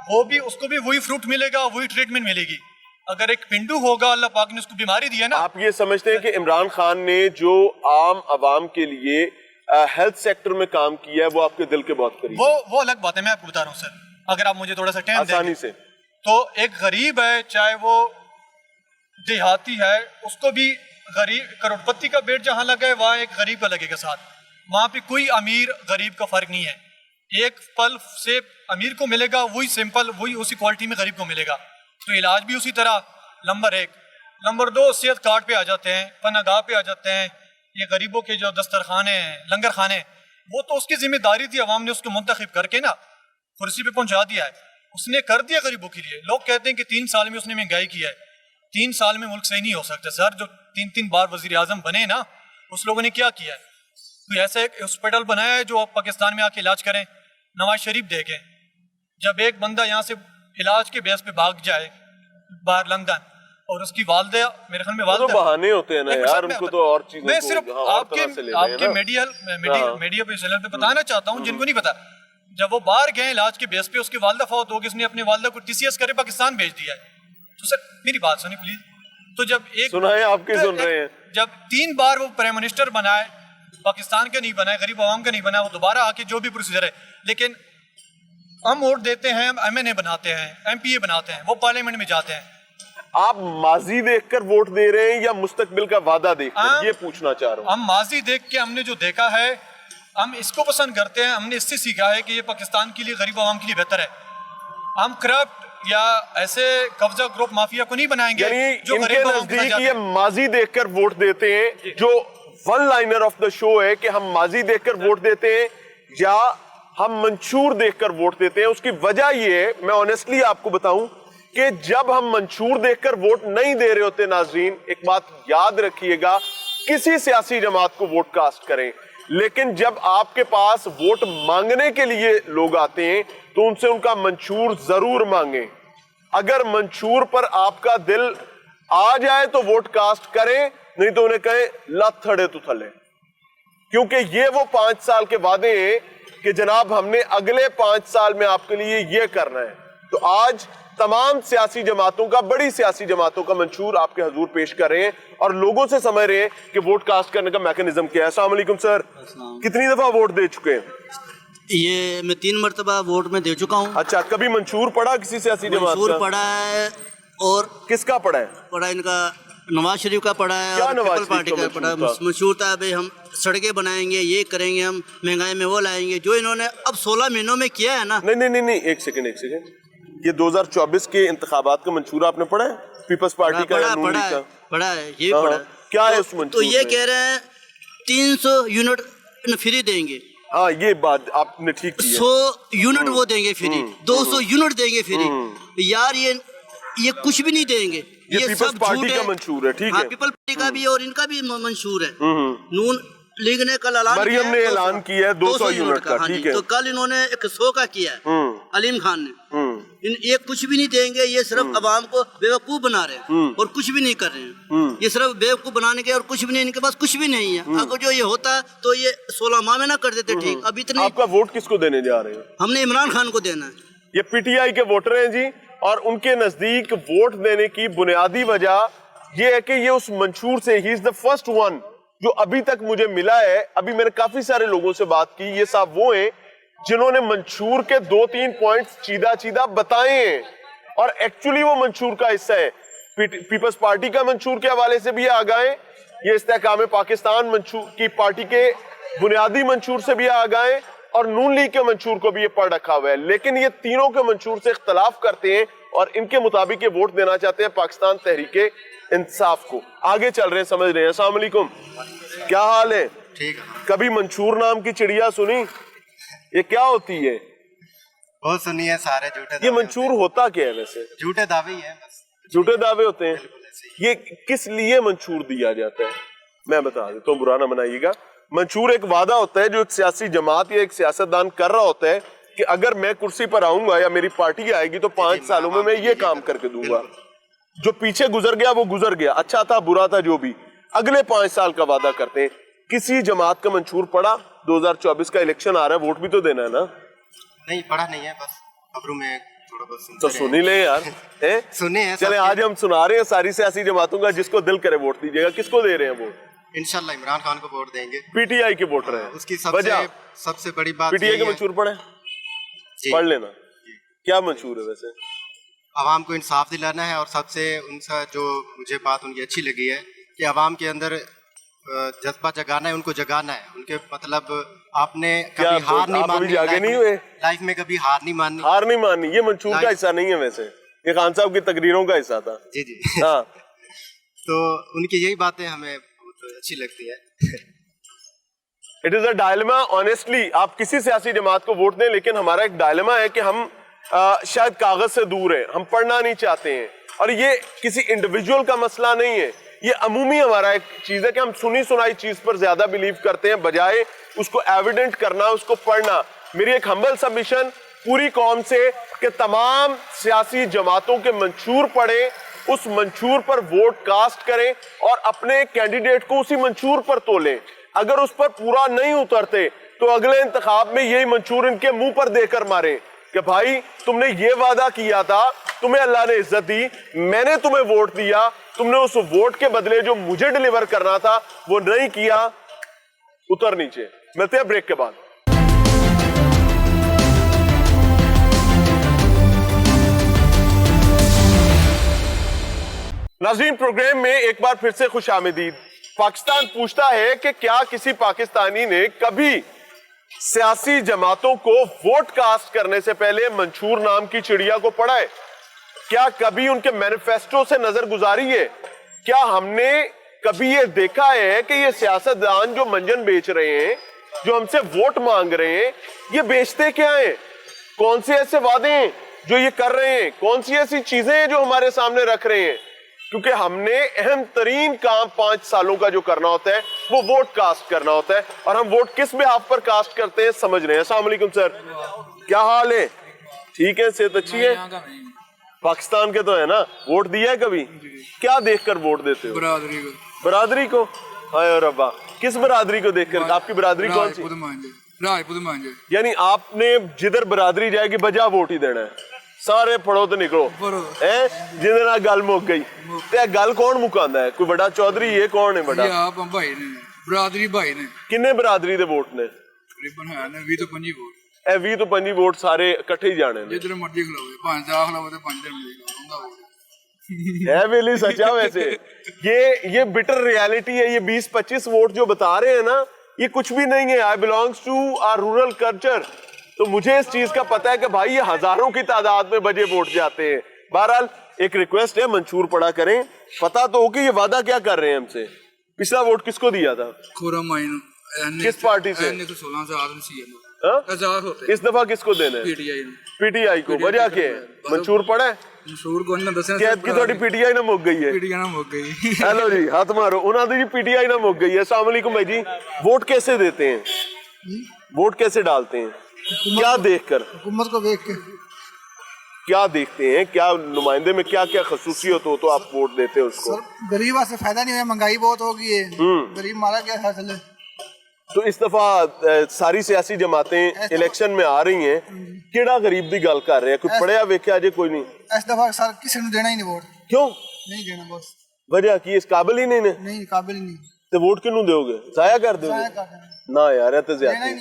وہ بھی اس کو بھی وہی فروٹ ملے گا، وہی ٹریٹمنٹ ملے گی. اگر ایک پنڈو ہوگا، اللہ پاک نے اس کو بیماری دی ہے نا. آپ یہ سمجھتے ہیں کہ عمران خان نے جو عام عوام کے لیے ہیلتھ سیکٹر میں کام کیا ہے وہ آپ کے دل کے بہت قریب ہے؟ وہ الگ بات ہے، میں آپ کو بتا رہا ہوں سر، اگر آپ مجھے تھوڑا سا ٹائم دیں آسانی گے سے. تو ایک غریب ہے، چاہے وہ دیہاتی ہے، اس کو بھی غریب کروڑ پتی کا بیٹ جہاں لگا ہے وہاں ایک غریب کا لگے گا ساتھ. وہاں پہ کوئی امیر غریب کا فرق نہیں ہے. ایک پل سے امیر کو ملے گا وہی سمپل، وہی اسی کوالٹی میں غریب کو ملے گا. تو علاج بھی اسی طرح. نمبر 1. نمبر 2، صحت کارڈ پہ آ جاتے ہیں، پناہ گاہ پہ آ جاتے ہیں. یہ غریبوں کے جو دسترخوانے ہیں، لنگر خانے، وہ تو اس کی ذمہ داری تھی، عوام نے اس کو منتخب کر کے نا کرسی پہ پہنچا دیا ہے. اس نے کر دیا غریبوں کے لیے. لوگ کہتے ہیں کہ 3 سال میں اس نے مہنگائی کی ہے. 3 سال میں ملک صحیح نہیں ہو سکتا سر. جو 3 بار وزیر اعظم بنے نا، اس لوگوں نے کیا کیا ہے؟ کوئی ایسا ایک ہاسپٹل بنایا ہے جو آپ پاکستان میں آ کے علاج کریں. نواز شریف دیکھیں، جب ایک بندہ یہاں سے علاج کے بیس پہ بھاگ جائے باہر لندن، اور اس کی والدہ، میرے خیال میں وہ تو والدہ، بہانے ہوتے ہیں نا یار، ان کو تو اور چیزوں میں کو صرف اور آپ طرح سے لے رہے آپ ہیں کے نا. میڈیا پہ چینل پہ بتانا چاہتا ہوں جن کو نہیں پتا. جب وہ باہر گئے علاج کے بیس پہ، اس کی والدہ فوت ہو گئی، اس نے اپنی والدہ کو TCS کرے پاکستان بھیج دیا ہے. تو سر میری بات سنیں پلیز. تو جب ایک سنائیں، آپ کے سن رہے ہیں. جب 3 بار وہ پرائم منسٹر بنا ہے، پاکستان کا نہیں بنا ہے، غریب عوام کا نہیں بنا ہے، وہ دوبارہ آ کے جو بھی پروسیجر ہے، لیکن ہم ووٹ دیتے ہیں، ہم MNA بناتے ہیں، MPA بناتے ہیں، وہ پارلیمنٹ میں جاتے ہیں. آپ ماضی دیکھ کر ووٹ دے رہے ہیں یا مستقبل کا وعدہ دیکھ کر؟ یہ پوچھنا چاہ رہا ہوں. ہم ماضی دیکھ کے ہم نے جو دیکھا ہے، ہم اس کو پسند کرتے ہیں. ہم نے اس سے سیکھا ہے کہ یہ پاکستان کے لیے، غریب عوام کے لیے بہتر ہے. ہم کرپٹ یا ایسے قبضہ گروپ مافیا کو نہیں بنائیں گے یعنی جو ان کے غریب عوام کے ساتھ نزدیک جاتے یہ ہیں. ماضی دیکھ کر ووٹ دیتے ہیں، جو ون لائنر آف دا شو ہے کہ ہم ماضی دیکھ کر ووٹ دیتے ہیں یا ہم منشور دیکھ کر ووٹ دیتے ہیں. اس کی وجہ یہ ہے، میں آنیسٹلی آپ کو بتاؤں، کہ جب ہم منشور دیکھ کر ووٹ نہیں دے رہے ہوتے، ناظرین ایک بات یاد رکھیے گا، کسی سیاسی جماعت کو ووٹ کاسٹ کریں، لیکن جب آپ کے پاس ووٹ مانگنے کے لیے لوگ آتے ہیں تو ان سے ان کا منشور ضرور مانگیں. اگر منشور پر آپ کا دل آ جائے تو ووٹ کاسٹ کریں، نہیں تو انہیں کہیں لت تھڑے تو تھلے. کیونکہ یہ وہ 5 سال کے وعدے ہیں کہ جناب ہم نے اگلے 5 سال میں آپ کے لیے یہ کرنا ہے. تو آج تمام سیاسی جماعتوں کا، بڑی سیاسی جماعتوں کا منشور آپ کے حضور پیش کر رہے ہیں اور لوگوں سے سمجھ رہے ہیں کہ ووٹ کاسٹ کرنے کا میکنزم کیا ہے. السلام علیکم سر، کتنی دفعہ ووٹ دے چکے ہیں؟ یہ میں 3 مرتبہ ووٹ میں دے چکا ہوں. اچھا، کبھی منشور پڑا کسی سیاسی جماعت منشور کا؟ پڑا ہے، اور کس کا پڑا ہے؟ پڑا ان کا نواز شریف کا پڑا ہے، کیا اور نواز پیپل شریف پارٹی کا کا پڑا ہے. منشور تھا؟ منشور تھا بھائی ہم سڑکیں بنائیں گے، یہ کریں گے، ہم مہنگائی میں وہ لائیں گے، جو انہوں نے اب 16 مہینوں میں کیا ہے نا. نہیں، ایک سیکنڈ. یہ 2024 کے انتخابات کا منشور آپ نے پڑھا ہے؟ پیپلز پارٹی کا یا نون لیگ کا؟ پڑا ہے، یہ بھی پڑا ہے. کیا ہے اس منشور تو یہ میں؟ کہہ رہے ہیں 300 یونٹ فری دیں گے. ہاں، یہ بات آپ نے ٹھیک کی ہے. 100 یونٹ وہ دیں گے فری، 200 یونٹ دیں گے فری. یار یہ کچھ بھی نہیں دیں گے. یہ پیپلز پارٹی کا منشور ہے، ٹھیک ہے. ہاں، پیپل پارٹی کا بھی اور ان کا بھی منشور ہے. نون لیگ نے کل اعلان کیا ہے، مریم نے اعلان کیا ہے 200 یونٹ کا، ہاں جی. ٹھیک ہے. تو کل انہوں نے 100 کا کیا ہے، علیم خان نے. یہ کچھ بھی نہیں دیں گے، یہ صرف عوام کو بیوقوف بنا رہے ہیں اور کچھ بھی نہیں کر رہے ہیں. یہ صرف بیوقوف بنانے کے اور کچھ بھی نہیں، ان کے پاس کچھ بھی نہیں ہے. اگر جو یہ ہوتا تو یہ 16 ماہ میں نہ کر دیتے. ٹھیک، اب اتنے. آپ کا ووٹ کس کو دینے جا رہے ہیں؟ ہم نے عمران خان کو دینا ہے. یہ پی ٹی آئی کے ووٹر ہیں جی، اور ان کے نزدیک ووٹ دینے کی بنیادی وجہ یہ ہے کہ یہ اس منشور سے ہی از دا فرسٹ ون جو ابھی تک مجھے ملا ہے. ابھی میں نے کافی سارے لوگوں سے بات کی، یہ صاحب وہ ہیں جنہوں نے منشور کے 2-3 پوائنٹس چیدہ بتائے ہیں اور ایکچولی وہ منشور کا حصہ ہے. پیپلز پارٹی کا منشور کے حوالے سے بھی آگاہیں، یہ استحکام پاکستان منشور کی پارٹی کے بنیادی منشور سے بھی آگاہیں، اور نون لیگ کے منشور کو بھی یہ پڑھ رکھا ہوا ہے. لیکن یہ تینوں کے منشور سے اختلاف کرتے ہیں اور ان کے مطابق یہ ووٹ دینا چاہتے ہیں پاکستان تحریک انصاف کو. آگے چل رہے ہیں، سمجھ رہے ہیں. السلام علیکم، کیا حال ہے؟ ٹھیک ہے. کبھی منشور نام کی چڑیا سنی؟ یہ کیا ہوتی ہے؟ بہت سنی ہے، سارے جھوٹے. یہ منشور ہوتا کیا ہے ویسے؟ جھوٹے دعوے ہی ہیں بس. جھوٹے دعوے ہوتے ہیں. یہ کس لیے منشور دیا جاتا ہے میں بتا دیتا ہوں، برا نہ منائیے گا. منشور ایک وعدہ ہوتا ہے جو ایک سیاسی جماعت یا ایک سیاستدان کر رہا ہوتا ہے کہ اگر میں کرسی پر آؤں گا یا میری پارٹی آئے گی تو 5 سالوں میں یہ کام کر کے دوں گا. جو پیچھے گزر گیا وہ گزر گیا, اچھا تھا برا تھا جو بھی, اگلے 5 سال کا وعدہ کرتے ہیں. کسی جماعت کا منشور پڑا؟ 2024 کا الیکشن آ رہا ہے, ووٹ بھی تو دینا ہے نا. نہیں پڑھا نہیں ہے, بس خبروں میں تھوڑا بہت تو سنی لیں یار. سنے ہیں. چلیں آج ہم سنا رہے ہیں ساری سیاسی جماعتوں کا, جس کو دل کرے ووٹ دیجیے گا. کس کو دے رہے ہیں ووٹ؟ انشاءاللہ عمران خان کو ووٹ دیں گے. پی ٹی آئی کے ووٹر ہیں. اس کی وجہ سب سے بڑی بات پی ٹی آئی کے منشور پڑھیں, پڑھ لینا. کیا منشور ہے ویسے؟ عوام کو انصاف دلانا ہے, اور سب سے ان سے جو مجھے بات ان کی اچھی لگی ہے کہ عوام کے اندر جذبہ جگانا ہے, ان کو جگانا ہے. ان کے مطلب آپ نے کبھی ہار نہیں ماننی, جاگے نہیں ہوئے لائف میں کبھی ہار نہیں ماننی. ہار نہیں ماننی یہ منشور کا حصہ نہیں ہے ویسے, یہ خان صاحب کی تقریروں کا حصہ تھا. جی جی. ہاں تو ان کی یہی باتیں ہمیں بہت اچھی لگتی ہے. It is a dilemma. Honestly آپ کسی سیاسی جماعت کو ووٹ دیں, لیکن ہمارا ایک ڈائلما ہے کہ ہم شاید کاغذ سے دور ہیں, ہم پڑھنا نہیں چاہتے ہیں. اور یہ کسی انڈیویجول کا مسئلہ نہیں ہے, یہ عمومی ہمارا ایک چیز ہے کہ ہم سنی سنائی چیز پر زیادہ بلیو کرتے ہیں بجائے اس کو ایویڈنٹ کرنا, اس کو پڑھنا. میری ایک ہمبل سبمیشن پوری قوم سے کہ تمام سیاسی جماعتوں کے منشور پڑھیں, اس منشور پر ووٹ کاسٹ کریں اور اپنے کینڈیڈیٹ کو اسی منشور پر تولیں. اگر اس پر پورا نہیں اترتے تو اگلے انتخاب میں یہی منشور ان کے منہ پر دے کر ماریں کہ بھائی تم نے یہ وعدہ کیا تھا, تمہیں اللہ نے عزت دی, میں نے تمہیں ووٹ دیا, تم نے اس ووٹ کے بدلے جو مجھے ڈیلیور کرنا تھا وہ نہیں کیا. اتر نیچے. ملتے ہیں بریک کے بعد. ناظرین پروگرام میں ایک بار پھر سے خوش آمدید. پاکستان پوچھتا ہے کہ کیا کسی پاکستانی نے کبھی سیاسی جماعتوں کو ووٹ کاسٹ کرنے سے پہلے منشور نام کی چڑیا کو پڑھا ہے؟ کیا کبھی ان کے مینیفیسٹو سے نظر گزاری ہے؟ کیا ہم نے کبھی یہ دیکھا ہے کہ یہ سیاستدان جو منجن بیچ رہے ہیں, جو ہم سے ووٹ مانگ رہے ہیں, یہ بیچتے کیا ہیں؟ کون سے ایسے وعدے ہیں جو یہ کر رہے ہیں؟ کون سی ایسی چیزیں ہیں جو ہمارے سامنے رکھ رہے ہیں؟ کیونکہ ہم نے اہم ترین کام 5 سالوں کا جو کرنا ہوتا ہے وہ ووٹ کاسٹ کرنا ہوتا ہے, اور ہم ووٹ کس بہاف پر کاسٹ کرتے ہیں سمجھ رہے ہیں. السلام علیکم سر, کیا حال ہے؟ ٹھیک ہے, صحت اچھی ہے؟ پاکستان کے تو ہے نا, ووٹ دیا ہے کبھی؟ کیا دیکھ کر ووٹ دیتے ہو؟ برادری کو. ہائے ربا, کس برادری کو دیکھ کر؟ آپ کی برادری کون سی؟ یعنی آپ نے جدھر برادری جائے گی بجا ووٹ ہی دینا ہے. سارے پڑھو تو نکلو جن گل مک گئی. گل کون مکاندہ ہے؟ کوئی بڑا چودھری, یہ کون ہے بڑا؟ برادری بھائی نے. کنے برادری دے ووٹ نے؟ 20 تو 25 ووٹ سارے کٹھے ہی جانے نے. جدھر مرضی کھلاوے, 5 دا کھلاوے تے 5 دن ملے گا. ہے ویلی سچا. ویسے یہ بٹر ریالٹی ہے. یہ 20-25 ووٹ جو بتا رہے ہیں نا, یہ کچھ بھی نہیں ہے. I belongs to our rural culture. تو مجھے اس چیز کا پتا ہے کہ بھائی یہ ہزاروں کی تعداد میں بجے ووٹ جاتے ہیں. بہرحال ایک ریکویسٹ ہے, منشور پڑھا کریں, پتا تو ہو کہ یہ وعدہ کیا کر رہے ہیں ہم سے. پچھلا ووٹ کس کو دیا تھا؟ کس پارٹی سے؟ اس دفعہ کس کو دینا ہے؟ پی ٹی آئی کو. وجہ کیا ہے؟ منشور پڑھا ہے؟ کی تھوڑی پی ٹی آئی نہ مک گئی ہے. ہیلو جی, ہاتھ مارو. انہوں نے جی پی ٹی آئی نہ مک گئی ہے. السلام علیکم بھائی جی. ووٹ کیسے دیتے ہیں؟ ووٹ کیسے ڈالتے ہیں؟ کیا دیکھ کر؟ حکومت کو دیکھ کے. کیا دیکھتے ہیں؟ کیا نمائندے میں کیا کیا خصوصیت ہو تو آپ ووٹ دیتے ہیں اس کو؟ غریب سے فائدہ نہیں ہے, مہنگائی بہت ہوگی ہے, غریب مارا کیا حاصل ہے. تو اس دفعہ ساری سیاسی جماعتیں الیکشن میں آ رہی ہیں, کیڑا غریب دی گل کر رہے ہیں؟ کوئی پڑھیا ویکھیا جے کوئی نہیں؟ اس دفعہ سر کسی نے دینا ہی نہیں ووٹ. کیوں نہیں دینا؟ بس وجہ کی اس قابل ہی نہیں. نہیں قابل ہی نہیں. تو ووٹ کنوں دیو گے؟ ضائع کر دو گے؟ نہ یار, یہ تو زیادہ ہے.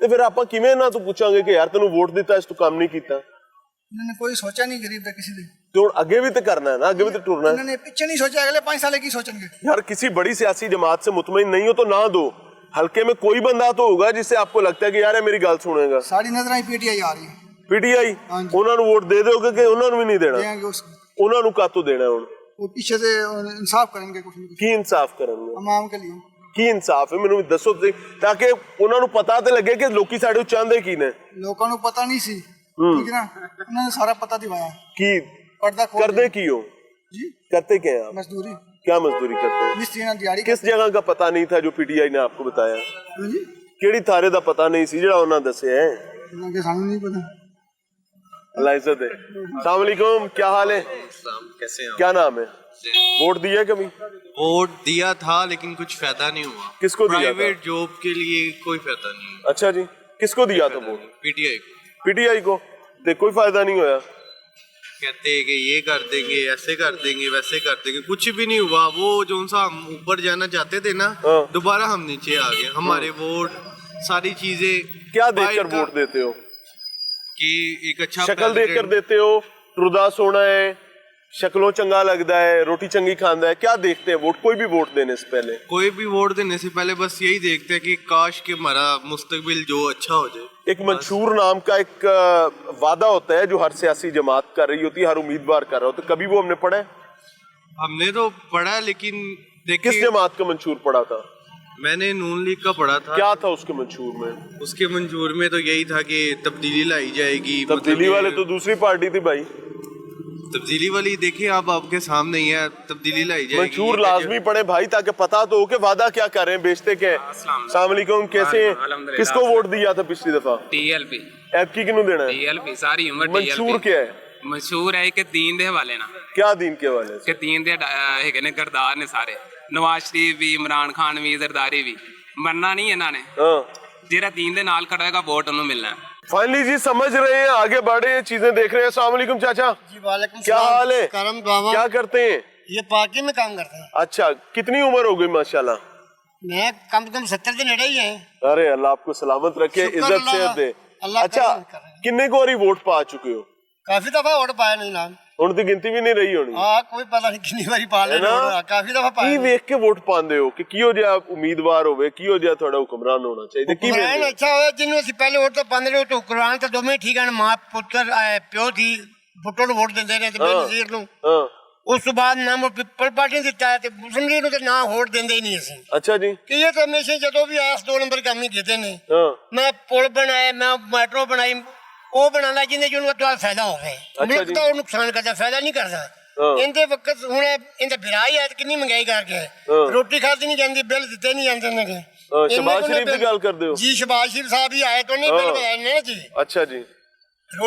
پھر آپ کیویں نہ تو پوچھاں گے کہ یار تینوں ووٹ دیتا اس تو کام نہیں کیتا. انہوں نے کوئی سوچا نہیں غریب دا کسی نے. تو اگے بھی تو کرنا ہے نا, اگے بھی تو ٹورنا ہے. انہوں نے پیچھے نہیں سوچا, اگلے 5 سال کی سوچیں گے. یار کسی بڑی سیاسی جماعت سے مطمئن نہیں ہو تو نہ دو. ہلکے میں کوئی بندہ تو ہوگا جس سے آپ کو لگتا ہے کہ یار میری گل سنے گا. ساری نظر آئی پی ٹی آئی آ رہی ہے. پی ٹی آئی انہوں نے ووٹ دے دو گے کہ انہوں نے بھی نہیں دینا؟ انہوں نے کا تو دینا ہے. وہ پیچھے سے انصاف کریں گے. کچھ کی انصاف کریں گے؟ عوام کے لیے کی انصاف ہے مینوں دسو تاکہ انہوں نے پتا تے لگے کہ لوکی ساڈے چاہندے کی نے. لوکاں نوں پتہ نہیں سی, ٹھیک نا, انہوں نے سارا پتہ دوایا. کی پردہ کردے کی ہو جی؟ کرتے کیا ہیں؟ مزدوری. کیا مزدوری کرتے ہیں؟ مستری نال دیہاڑی. کس جگہ کا پتہ نہیں تھا جو پی ٹی آئی نے آپ کو بتایا؟ کیڑی تھارے دا پتہ نہیں سی جڑا انہاں دسیا ہے؟ ਸਾਨੂੰ ਨਹੀਂ ਪਤਾ। अल्लाह इज्जत दे। अस्सलाम वालेकुम, क्या हाल है? कैसे हैं? क्या नाम है? वोट दिया कभी? वोट दिया था लेकिन कुछ फायदा नहीं हुआ। किसको दिया था? प्राइवेट जॉब के लिए कोई फायदा नहीं हुआ। अच्छा जी, किसको दिया था वोट? पीटीआई को। पीटीआई को। देख कोई फायदा नहीं होया। कहते हैं कि ये कर देंगे, ऐसे कर देंगे, वैसे कर देंगे, कुछ भी नहीं हुआ। वो जो सा हम ऊपर जाना चाहते थे ना, दोबारा हम नीचे आ गए। हमारे वोट सारी चीजें क्या देखकर वोट देते हो? कि एक अच्छा शक्ल देखकर देते हो? टुरदा सोना है, शक्लों चंगा लगता है, रोटी चंगी खांदा है, क्या देखते हैं वोट? कोई भी वोट देने से पहले? कोई भी वोट देने से पहले बस यही देखते हैं कि काश के हमारा मुस्तकबिल जो अच्छा हो जाए। एक मंशूर नाम का एक वादा होता है जो हर सियासी जमात कर रही होती है, हर उम्मीदवार कर रहा होता है, कभी वो हमने पढ़ा है? हमने तो पढ़ा लेकिन देखिए। किस जमात का मंशूर पढ़ा था? मैंने नून लीग का पढ़ा था। क्या था उसके मंशूर में? उसके मंशूर में तो यही था कि तब्दीली लाई जाएगी। तब्दीली वाले तो दूसरी पार्टी थी भाई। तब्दीली वाली देखिए आप आपके सामने ही है, तब्दीली लाई जाएगी। मंशूर लाजमी पढ़े भाई, ताकि पता तो हो कि वादा क्या कर रहे हैं, बेचते क्या है। अस्सलाम वालेकुम, कैसे हैं? किसको वोट दिया था पिछली दफा? टीएलपी। ऐप की किन्नू देना है? टीएलपी सारी उम्र। मंशूर क्या है? मंशूर है कि दीन दे हवाले ना। क्या दीन के हवाले से? कि दीन दे हैगे ने गरदार ने सारे, नवाज शरीफ भी, इमरान खान भी, जरदारी भी। मरना नहीं इन्होंने, जेरा दीन दे नाल खड़ेगा वोट उन्हें मिलना है। फाइनली जी समझ रहे हैं, आगे बढ़े हैं, चीजें देख रहे हैं। अस्सलाम वालेकुम चाचा जी। वालेकुम क्या सलाम। हाल है? करम दुआ। क्या करते हैं? ये पार्टी में काम करते हैं। अच्छा, कितनी उम्र हो गई माशाल्लाह? मैं कम से कम 70 के नेड़े ही है। अरे अल्लाह आपको सलामत रखे, इज्जत से दे। अच्छा, किन्ने को वोट पा चुके हो? काफी दफा वोट पाया नहीं ना। ਹੁਣ ਦੀ ਗਿਣਤੀ ਵੀ ਨਹੀਂ ਰਹੀ ਹੋਣੀ। ਹਾਂ, ਕੋਈ ਪਤਾ ਨਹੀਂ ਕਿੰਨੀ ਵਾਰੀ ਪਾ ਲੈਣਾ, ਕਾਫੀ ਦਫਾ ਪਾਇਆ। ਕੀ ਵੇਖ ਕੇ ਵੋਟ ਪਾਉਂਦੇ ਹੋ ਕਿ ਕਿਹੋ ਜਿਹਾ ਉਮੀਦਵਾਰ ਹੋਵੇ, ਕਿਹੋ ਜਿਹਾ ਤੁਹਾਡਾ ਹੁਕਮਰਾਨ ਹੋਣਾ ਚਾਹੀਦਾ? ਕੀ ਹੁਕਮਰਾਨ ਅੱਛਾ ਹੋਵੇ, ਜਿਹਨੂੰ ਅਸੀਂ ਪਹਿਲੇ ਵੋਟ ਤਾਂ ਪਾਉਂਦੇ ਰਹੇ, ਤਾਂ ਹੁਕਮਰਾਨ ਤਾਂ ਦੋਵੇਂ ਠੀਕ ਹਨ। ਮਾਂ ਪੁੱਤਰ ਪਿਓ ਦੀ ਫੋਟੋ ਨੂੰ ਵੋਟ ਦਿੰਦੇ ਨੇ ਤੇ ਬੇਨਜ਼ੀਰ ਨੂੰ। ਉਸ ਤੋਂ ਬਾਅਦ ਨਾ ਪੀਪਲ ਪਾਰਟੀ ਨੇ ਦਿੱਤਾ ਤੇ ਮੁਸਲਿਮ ਲੀਗ ਨੂੰ ਤਾਂ ਨਾ ਵੋਟ ਦਿੰਦੇ ਹੀ ਨਹੀਂ ਅਸੀਂ। ਅੱਛਾ ਜੀ। ਕਿ ਇਹ ਤਾਂ ਹਮੇਸ਼ਾ ਜਦੋਂ ਵੀ ਆਸ 2 ਨੰਬਰ ਕੰਮ ਹੀ ਕੀਤੇ ਨੇ। ਮੈਂ ਪੁਲ ਬਣਾਏ, ਮੈਂ ਮੈਟਰੋ ਬਣਾਈ, ਉਹ ਬਣਾਉਂਦਾ ਜਿਹਦੇ ਜਿਹਨੂੰ ਫਾਇਦਾ ਹੋਵੇ। ਮੁਲਕ ਦਾ ਉਹ ਨੁਕਸਾਨ ਕਰਦਾ, ਫਾਇਦਾ ਨਹੀਂ ਕਰਦਾ। ਇਹਦੇ ਵਕਤ ਹੁਣ ਇਹਦਾ ਵਿਰਾਈ ਹੈ, ਕਿੰਨੀ ਮਹਿੰਗਾਈ ਕਰਕੇ ਰੋਟੀ ਖਾਦੀ ਨਹੀਂ ਜਾਂਦੀ, ਬਿੱਲ ਦਿੱਤੇ ਨਹੀਂ ਜਾਂਦੇ ਨੇ। ਸ਼ਬਾਜ਼ ਸ਼ਰੀਫ ਦੀ ਗੱਲ ਕਰਦੇ ਹੋ ਜੀ? ਸ਼ਬਾਜ਼ ਸ਼ਰੀਫ ਸਾਹਿਬ ਹੀ ਆਏ ਤੋਂ ਨਹੀਂ ਬਿੱਲ ਬਣਾਏ ਨੇ ਜੀ। ਅੱਛਾ ਜੀ।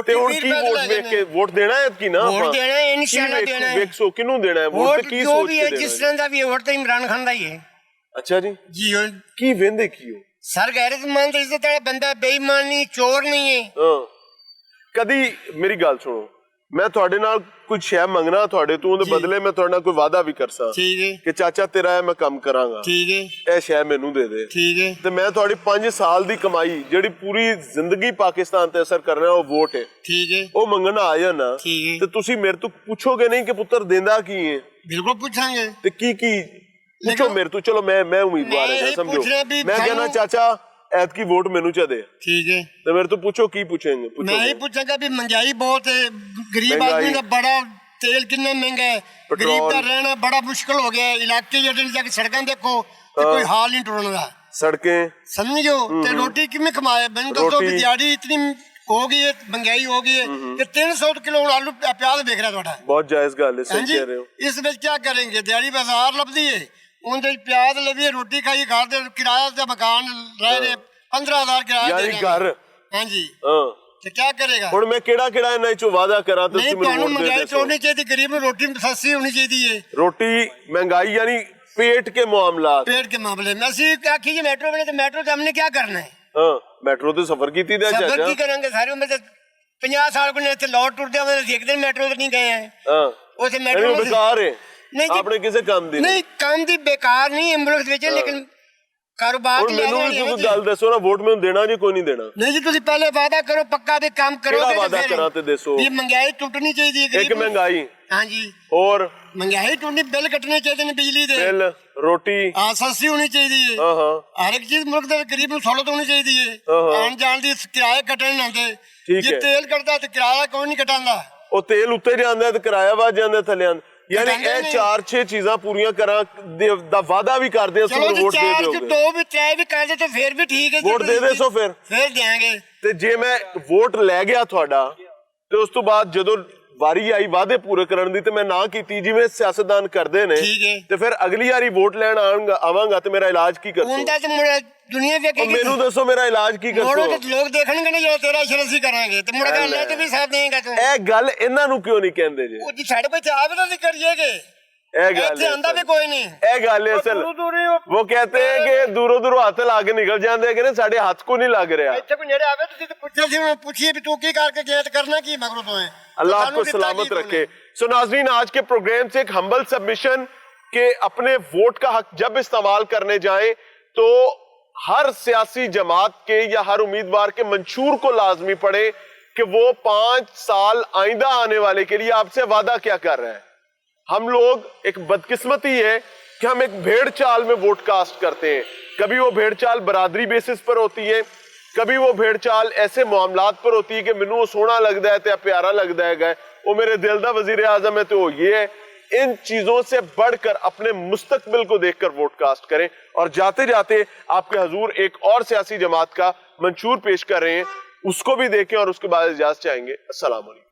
ਤੇ ਹੁਣ ਕੀ ਵੋਟ ਵੇਖ ਕੇ ਵੋਟ ਦੇਣਾ ਹੈ ਕਿ ਨਾ? ਵੋਟ ਦੇਣਾ ਹੈ, ਇਨਸ਼ਾਅੱਲਾ ਦੇਣਾ ਹੈ। ਵੇਖੋ ਕਿਹਨੂੰ ਦੇਣਾ ਹੈ ਵੋਟ ਤੇ ਕੀ ਸੋਚ ਕੇ ਦੇਣਾ? ਜਿਸ ਤਰ੍ਹਾਂ ਦਾ ਵੀ ਵੋਟ ਤਾਂ ਇਮਰਾਨ ਖਾਨ ਦਾ ਹੀ ਹੈ। ਅੱਛਾ ਜੀ। ਜੀ ਕੀ ਵੇਂਦੇ ਕੀ ਹੋ? ਸਰ ਗੈਰਤਮੰਦ ਇੱਜ਼ਤ ਵਾਲਾ ਬੰਦਾ, ਬੇਈਮਾਨ ਨਹੀਂ, ਚੋਰ ਨਹੀਂ ਹੈ। ਕਦੀ ਮੇਰੀ ਗੱਲ ਸੁਣੋ, ਮੈਂ ਤੁਹਾਡੇ ਨਾਲ ਕੁਝ ਸ਼ੈ ਮੰਗਣਾ ਤੁਹਾਡੇ ਤੋਂ, ਉਹਦੇ ਬਦਲੇ ਮੈਂ ਤੁਹਾਡੇ ਨਾਲ ਕੋਈ ਵਾਅਦਾ ਵੀ ਕਰ ਸਕਦਾ। ਠੀਕ ਹੈ। ਕਿ ਚਾਚਾ ਤੇਰਾ ਹੈ, ਮੈਂ ਕੰਮ ਕਰਾਂਗਾ। ਠੀਕ ਹੈ। ਇਹ ਸ਼ੈ ਮੈਨੂੰ ਦੇ ਦੇ। ਠੀਕ ਹੈ। ਤੇ ਮੈਂ ਤੁਹਾਡੀ 5 ਸਾਲ ਦੀ ਕਮਾਈ ਜਿਹੜੀ ਪੂਰੀ ਜ਼ਿੰਦਗੀ ਪਾਕਿਸਤਾਨ ਤੇ ਅਸਰ ਕਰਨਾ, ਉਹ ਵੋਟ ਹੈ। ਠੀਕ ਹੈ। ਉਹ ਮੰਗਣਾ ਆ ਜਾਣਾ ਤੇ ਤੁਸੀਂ ਮੇਰੇ ਤੋਂ ਪੁੱਛੋਗੇ ਨਹੀਂ ਕਿ ਪੁੱਤਰ ਦੇਂਦਾ ਕੀ ਹੈ? ਬਿਲਕੁਲ ਪੁੱਛਾਂਗੇ। ਤੇ ਕੀ ਪੁੱਛੋ ਮੇਰੇ ਤੋਂ। ਚਲੋ ਮੈਂ ਉਮੀਦਵਾਰ ਹਾਂ, ਸਮਝੋ ਮੈਂ कहना ਚਾਚਾ ਐਤਕੀ ਵੋਟ ਮੈਨੂੰ ਚ ਦੇ। ਠੀਕ ਹੈ। ਤੇ ਮੇਰੇ ਤੋਂ ਪੁੱਛੋ ਕੀ ਪੁੱਛेंगे? मैं ही पूछूंगा भी महंगाई बहुत है, गरीब आदमी का बड़ा तेल कितना महंगा है, गरीब का रहना बड़ा मुश्किल हो गया है। इलाके जाके सड़कें देखो तो कोई हाल नहीं टुरने का। सड़कें समझो ते रोटी किमें कमाए? मैंने दोस्तों की दिहाड़ी इतनी हो गई है, महंगाई हो गई है कि 300 किलो आलू प्याज बेच रहा है। बहुत जायज गल है, सही कह रहे हो। इस ਵਿੱਚ क्या करेंगे? दिहाड़ी बाजार लभदी है, उनके प्याज लभी, रोटी खाई, घर दे किराया का मकान रह रहे 15,000 किराया यानी घर। हाँ जी। ਤੇ ਕੀ ਕਰੇਗਾ? ਹੁਣ ਮੈਂ ਕਿਹੜਾ ਇਹਨਾਂ ਚੋਂ ਵਾਅਦਾ ਕਰਾਂ ਤੇ ਤੁਸੀਂ ਮੈਨੂੰ ਵੋਟ ਦੇ ਮਹਿੰਗਾਈ ਹੋਣੀ ਚਾਹੀਦੀ, ਗਰੀਬ ਨੂੰ ਰੋਟੀ ਸਸਤੀ ਹੋਣੀ ਚਾਹੀਦੀ ਹੈ। ਰੋਟੀ महंगाई यानी पेट के मामलात। पेट के मामले में ਅਸੀਂ ਆਖੀ ਜੀ ਮੈਟਰੋ ਬਣੇ ਤੇ ਮੈਟਰੋ ਤੇ हमने क्या करना है? ਮੈਟਰੋ ਤੇ ਸਫ਼ਰ ਕੀਤੀ ਤੇ ਚਾਚਾ ਸਫ਼ਰ ਕੀ ਕਰਾਂਗੇ? ਸਾਰੀ ਉਮਰ ਤੇ 50 ਸਾਲ ਕੋਲ ਇੱਥੇ ਲੌਟ ਟੁੱਟਦੇ ਆਵੇਂ, ਇੱਕ ਦਿਨ ਮੈਟਰੋ ਤੇ ਨਹੀਂ ਗਏ ਆ। ਉਥੇ ਮੈਟਰੋ ਬੇਕਾਰ ਹੈ ਆਪਣੇ ਕਿਸੇ ਕੰਮ ਦੀ ਨਹੀਂ। ਕੰਮ ਦੀ ਬੇਕਾਰ ਨਹੀਂ ਮੁਲਕ ਵਿੱਚ, ਲੇਕਿਨ ਕਾਰੋਬਾਰ ਤੇ ਮੈਨੂੰ ਵੀ ਕੋਈ ਗੱਲ ਦੱਸੋ ਨਾ, ਵੋਟ ਮੈਨੂੰ ਦੇਣਾ ਜੀ ਕੋਈ ਨਹੀਂ ਦੇਣਾ? ਨਹੀਂ ਜੀ, ਤੁਸੀਂ ਪਹਿਲੇ ਵਾਅਦਾ ਕਰੋ ਪੱਕਾ ਵੀ ਕੰਮ ਕਰੋਗੇ। ਕਿਹੜਾ ਵਾਅਦਾ ਕਰਾਂ ਤੇ ਦੱਸੋ? ਇਹ ਮਹਿੰਗਾਈ ਟੁੱਟਣੀ ਚਾਹੀਦੀ ਹੈ। ਇੱਕ ਮਹਿੰਗਾਈ। ਹਾਂਜੀ। ਹੋਰ ਮਹਿੰਗਾਈ ਟੁੱਟਣੀ, ਬਿੱਲ ਕੱਟਣੇ ਚਾਹੀਦੇ ਨੇ ਬਿਜਲੀ ਦੇ, ਬਿੱਲ, ਰੋਟੀ ਸਸਤੀ ਹੋਣੀ ਚਾਹੀਦੀ ਹੈ। ਹਰ ਇੱਕ ਚੀਜ਼ ਮੁਲਕ ਦੇ ਗਰੀਬ ਨੂੰ ਸਹੂਲਤ ਹੋਣੀ ਚਾਹੀਦੀ ਹੈ। ਆਉਣ ਜਾਣ ਦੀ ਕਿਰਾਏ ਕੱਟਣੇ ਨਾ ਹੁੰਦੇ। ਜੇ ਤੇਲ ਕੱਟਦਾ ਤੇ ਕਿਰਾਇਆ ਕੋਈ ਨਹੀਂ ਕਟਾਉਂਦਾ। ਉਹ ਤੇਲ ਉੱਤੇ ਜਾਂਦਾ ਤੇ ਕਿਰਾਇਆ ਵੱਧ ਜਾਂਦਾ ਥੱਲੇ ਆਂਦਾ। ਯਾਨੀ ਇਹ 4-6 ਚੀਜ਼ਾਂ ਪੂਰੀਆਂ ਕਰਾਂ ਦਾ ਵਾਅਦਾ ਵੀ ਕਰਦੇ ਆ। ਵੋਟ ਦੇ ਦਿਓਗੇ? ਦੋ ਵੀ ਤੈ ਵੀ ਕਰਦੇ ਤੇ ਫਿਰ ਵੀ ਠੀਕ ਹੈ। ਵੋਟ ਦੇ ਦੇ ਸੋ ਫਿਰ ਦੇਾਂਗੇ। ਤੇ ਜੇ ਮੈਂ ਵੋਟ ਲੈ ਗਿਆ ਤੁਹਾਡਾ ਤੇ ਉਸ ਤੋਂ ਬਾਅਦ ਜਦੋਂ ਵਾਰੀ ਆਈ ਵਾਅਦੇ ਪੂਰੇ ਕਰਨ ਦੀ ਤੇ ਮੈਂ ਨਾ ਕੀਤੀ, ਜਿਵੇਂ ਸਿਆਸਤਦਾਨ ਕਰਦੇ ਨੇ, ਤੇ ਫਿਰ ਅਗਲੀ ਵਾਰੀ ਵੋਟ ਲੈਣ ਆਵਾਂਗਾ ਤੇ ਮੇਰਾ ਇਲਾਜ ਕੀ ਕਰਸੋ? ਦੁਨੀਆ ਵੇਖੇਗੀ। ਮੈਨੂੰ ਦੱਸੋ ਮੇਰਾ ਇਲਾਜ ਕੀ ਕਰਸੋ? ਲੋਕ ਦੇਖਣਗੇ ਨਾ, ਜੇ ਤੇਰਾ ਇਸ਼ਾਰਾ ਅਸੀਂ ਕਰਾਂਗੇ ਤੇ ਮੁੜ ਕੇ ਅੱਲਾਹ ਤੇ ਵੀ ਸਾਥ ਦੇਗਾ ਤੂੰ। ਇਹ ਗੱਲ ਇਹਨਾਂ ਨੂੰ ਕਿਉਂ ਨਹੀਂ ਕਹਿੰਦੇ ਜੀ? ਉਹ ਸਾਡੇ ਕੋਲ ਆਵੇ ਤਾਂ ਕਰੀਏਗੇ, ਇਹ ਗੱਲ ਆਂਦਾ ਵੀ ਕੋਈ ਨਹੀਂ। ਇਹ ਗੱਲ ਹੈ ਅਸਲ। ਉਹ कहते हैं कि दूरों दूरों हथ ला के निकल जाते हैं कि साढ़े हाथ को नहीं लग रहा। ਇੱਥੇ ਕੋਈ ਨੇੜੇ ਆਵੇ ਤੁਸੀਂ ਤੇ ਪੁੱਛੋ ਸੀ, ਪੁੱਛੀਏ ਵੀ ਤੂੰ ਕੀ ਕਰਕੇ ਗਿਆ ਤੇ ਕਰਨਾ ਕੀ ਮਗਰੋਂ ਤੋਂ ਹੈ। अल्लाह आपको सलामत रखे। सो नाजरीन, आज के प्रोग्राम से एक हम्बल सबमिशन के अपने वोट का हक जब इस्तेमाल करने जाएं तो हर सियासी जमात के या हर उम्मीदवार के मंशूर को लाजमी पड़े कि वो 5 साल आइंदा आने वाले के लिए आपसे वादा क्या कर रहे हैं। हम लोग एक बदकिस्मती है कि हम एक भेड़ चाल में वोट कास्ट करते हैं। कभी वो भेड़ चाल बरादरी बेसिस पर होती है, कभी वो भेड़ चाल ऐसे मामलात पर होती है कि मैनू वो सोहना लगता है तो प्यारा लगता है, वो मेरे दिल दा वजीर आजम है तो ये है। इन चीजों से बढ़कर अपने मुस्तकबिल को देखकर वोट कास्ट करें। और जाते जाते आपके हजूर एक और सियासी जमात का मंशूर पेश कर रहे हैं, उसको भी देखें और उसके बाद इजाजत चाहेंगे। अस्सलाम वालेकुम।